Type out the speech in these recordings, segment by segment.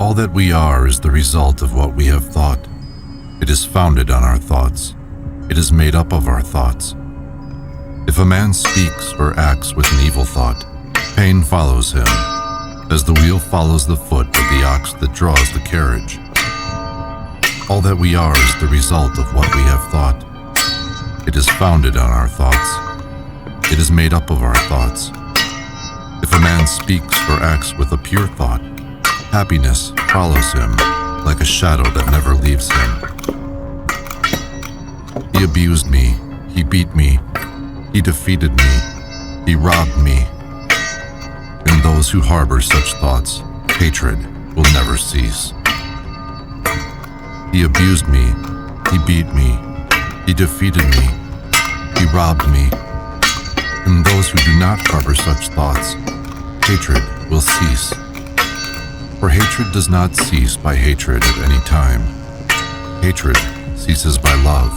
All that we are is the result of what we have thought. It is founded on our thoughts. It is made up of our thoughts. If a man speaks or acts with an evil thought, pain follows him, as the wheel follows the foot of the ox that draws the carriage. All that we are is the result of what we have thought. It is founded on our thoughts. It is made up of our thoughts. If a man speaks or acts with a pure thought, happiness follows him like a shadow that never leaves him. He abused me. He beat me. He defeated me. He robbed me. In those who harbor such thoughts, hatred will never cease. He abused me. He beat me. He defeated me. He robbed me. In those who do not harbor such thoughts, hatred will cease. For hatred does not cease by hatred at any time. Hatred ceases by love.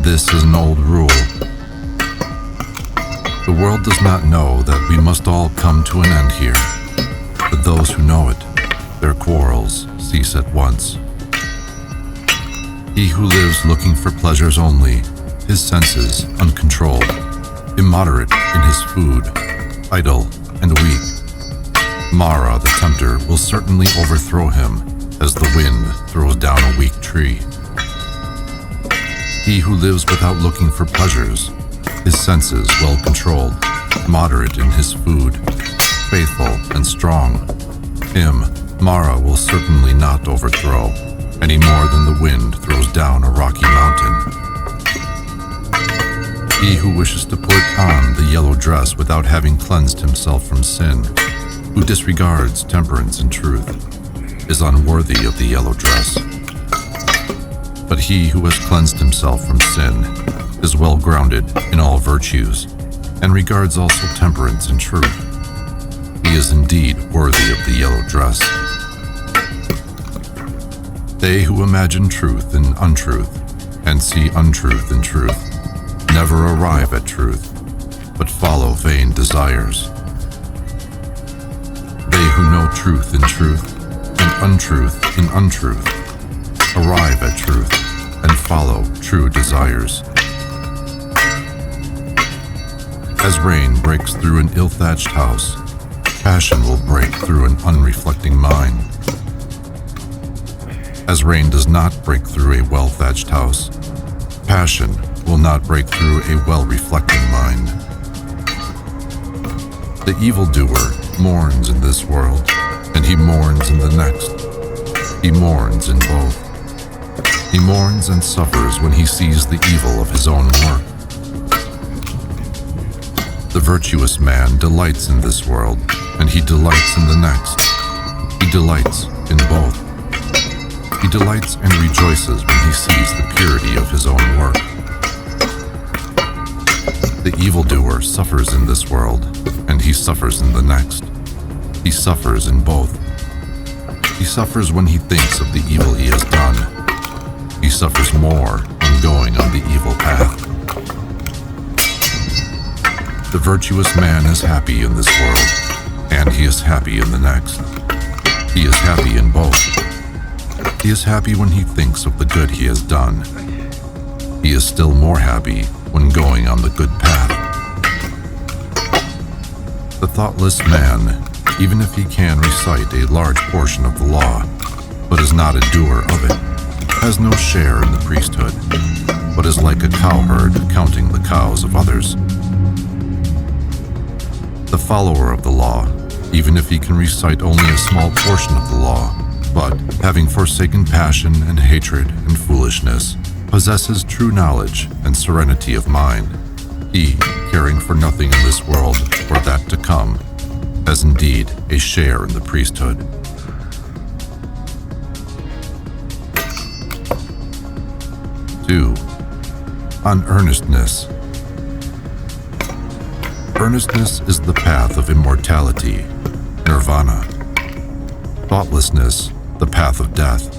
This is an old rule. The world does not know that we must all come to an end here. But those who know it, their quarrels cease at once. He who lives looking for pleasures only, his senses uncontrolled, immoderate in his food, idle and weak, Mara the tempter will certainly overthrow him as the wind throws down a weak tree. He who lives without looking for pleasures, his senses well controlled, moderate in his food, faithful and strong, him Mara will certainly not overthrow, any more than the wind throws down a rocky mountain. He who wishes to put on the yellow dress without having cleansed himself from sin, who disregards temperance and truth, is unworthy of the yellow dress. But he who has cleansed himself from sin is well grounded in all virtues, and regards also temperance and truth. He is indeed worthy of the yellow dress. They who imagine truth in untruth, and see untruth in truth, never arrive at truth, but follow vain desires. They who know truth in truth, and untruth in untruth, arrive at truth, and follow true desires. As rain breaks through an ill-thatched house, passion will break through an unreflecting mind. As rain does not break through a well-thatched house, passion will not break through a well-reflecting mind. The evildoer mourns in this world, and he mourns in the next. He mourns in both. He mourns and suffers when he sees the evil of his own work. The virtuous man delights in this world, and he delights in the next. He delights in both. He delights and rejoices when he sees the purity of his own work. The evildoer suffers in this world, and he suffers in the next. He suffers in both. He suffers when he thinks of the evil he has done. He suffers more when going on the evil path. The virtuous man is happy in this world, and he is happy in the next. He is happy in both. He is happy when he thinks of the good he has done. He is still more happy when going on the good path. The thoughtless man, even if he can recite a large portion of the law, but is not a doer of it, has no share in the priesthood, but is like a cowherd counting the cows of others. The follower of the law, even if he can recite only a small portion of the law, but, having forsaken passion and hatred and foolishness, possesses true knowledge and serenity of mind, he, caring for nothing in this world or that to come, has indeed a share in the priesthood. 2. On earnestness. Earnestness is the path of immortality, nirvana. Thoughtlessness, the path of death.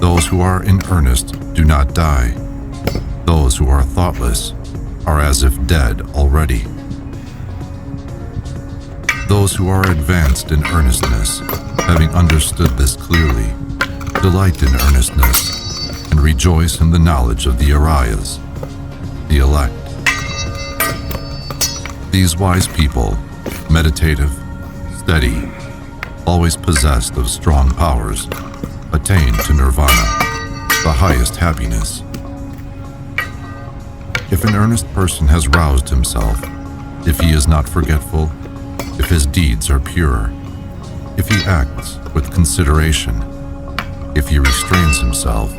Those who are in earnest do not die. Those who are thoughtless are as if dead already. Those who are advanced in earnestness, having understood this clearly, delight in earnestness and rejoice in the knowledge of the Arias, the elect. These wise people, meditative, steady, always possessed of strong powers, attain to nirvana, the highest happiness. If an earnest person has roused himself, if he is not forgetful, if his deeds are pure, if he acts with consideration, if he restrains himself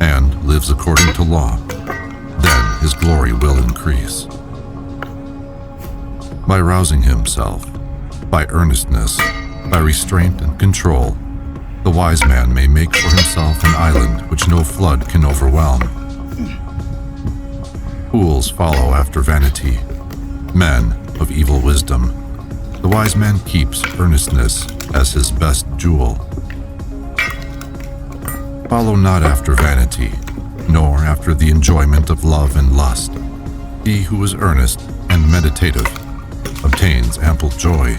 and lives according to law, then his glory will increase. By rousing himself, by earnestness, by restraint and control, the wise man may make for himself an island which no flood can overwhelm. Fools follow after vanity, men of evil wisdom. The wise man keeps earnestness as his best jewel. Follow not after vanity, nor after the enjoyment of love and lust. He who is earnest and meditative obtains ample joy.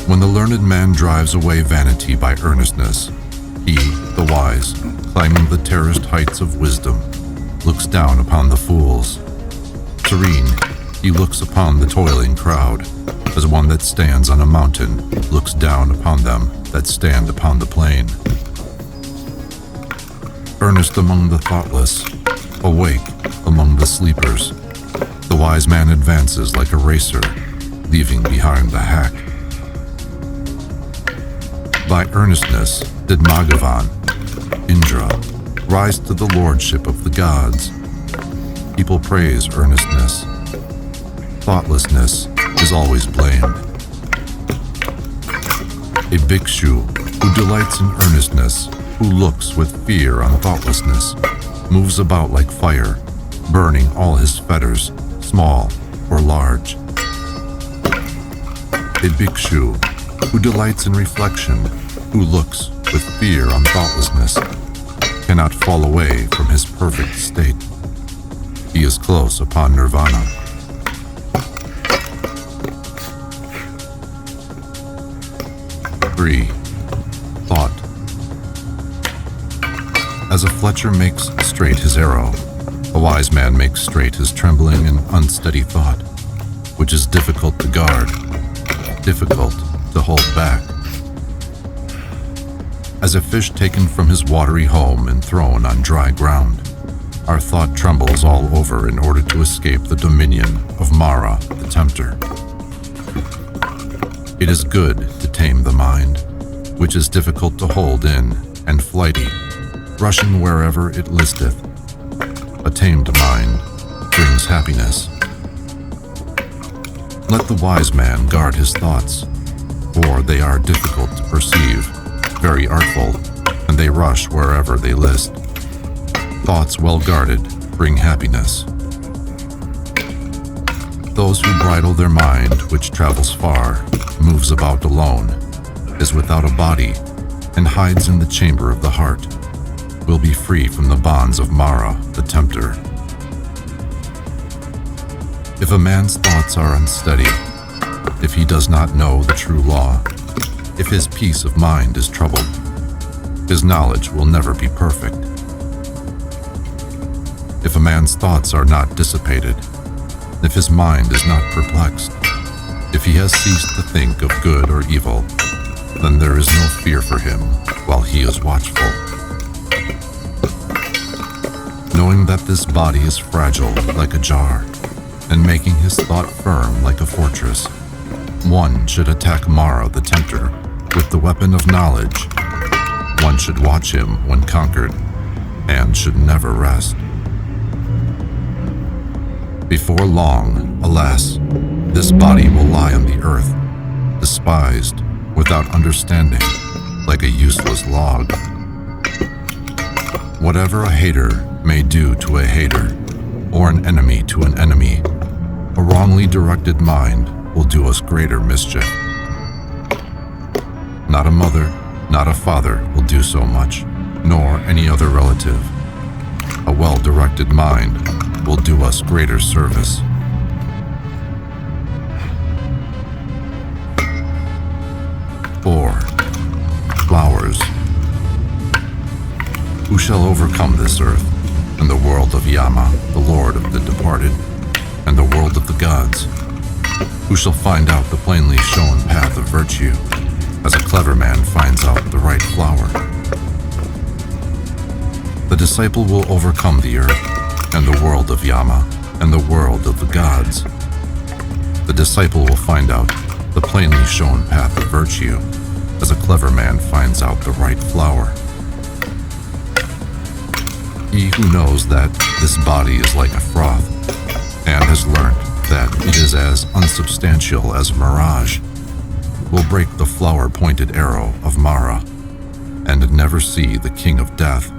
When the learned man drives away vanity by earnestness, he, the wise, climbing the terraced heights of wisdom, looks down upon the fools. Serene, he looks upon the toiling crowd, as one that stands on a mountain looks down upon them that stand upon the plain. Earnest among the thoughtless, awake among the sleepers, the wise man advances like a racer, leaving behind the hack. By earnestness did Maghavan, Indra, rise to the lordship of the gods. People praise earnestness. Thoughtlessness is always blamed. A bhikshu who delights in earnestness, who looks with fear on thoughtlessness, moves about like fire, burning all his fetters, small or large. A bhikshu who delights in reflection, who looks with fear on thoughtlessness, cannot fall away from his perfect state. He is close upon nirvana. Thought. As a fletcher makes straight his arrow, a wise man makes straight his trembling and unsteady thought, which is difficult to guard, difficult to hold back. As a fish taken from his watery home and thrown on dry ground, our thought trembles all over in order to escape the dominion of Mara, the tempter. It is good to tame the mind, which is difficult to hold in and flighty, rushing wherever it listeth. A tamed mind brings happiness. Let the wise man guard his thoughts, for they are difficult to perceive, very artful, and they rush wherever they list. Thoughts well guarded bring happiness. Those who bridle their mind, which travels far, moves about alone, is without a body, and hides in the chamber of the heart, will be free from the bonds of Mara, the tempter. If a man's thoughts are unsteady, if he does not know the true law, if his peace of mind is troubled, his knowledge will never be perfect. If a man's thoughts are not dissipated, if his mind is not perplexed, if he has ceased to think of good or evil, then there is no fear for him while he is watchful. Knowing that this body is fragile like a jar, and making his thought firm like a fortress, one should attack Mara the tempter with the weapon of knowledge. One should watch him when conquered, and should never rest. Before long, alas, this body will lie on the earth, despised, without understanding, like a useless log. Whatever a hater may do to a hater, or an enemy to an enemy, a wrongly directed mind will do us greater mischief. Not a mother, not a father will do so much, nor any other relative. A well-directed mind will do us greater service. shall overcome this earth, and the world of Yama, the Lord of the departed, and the world of the gods? Who shall find out the plainly shown path of virtue, as a clever man finds out the right flower? The disciple will overcome the earth, and the world of Yama, and the world of the gods. The disciple will find out the plainly shown path of virtue, as a clever man finds out the right flower. He who knows that this body is like a froth, and has learnt that it is as unsubstantial as a mirage, will break the flower-pointed arrow of Mara, and never see the king of death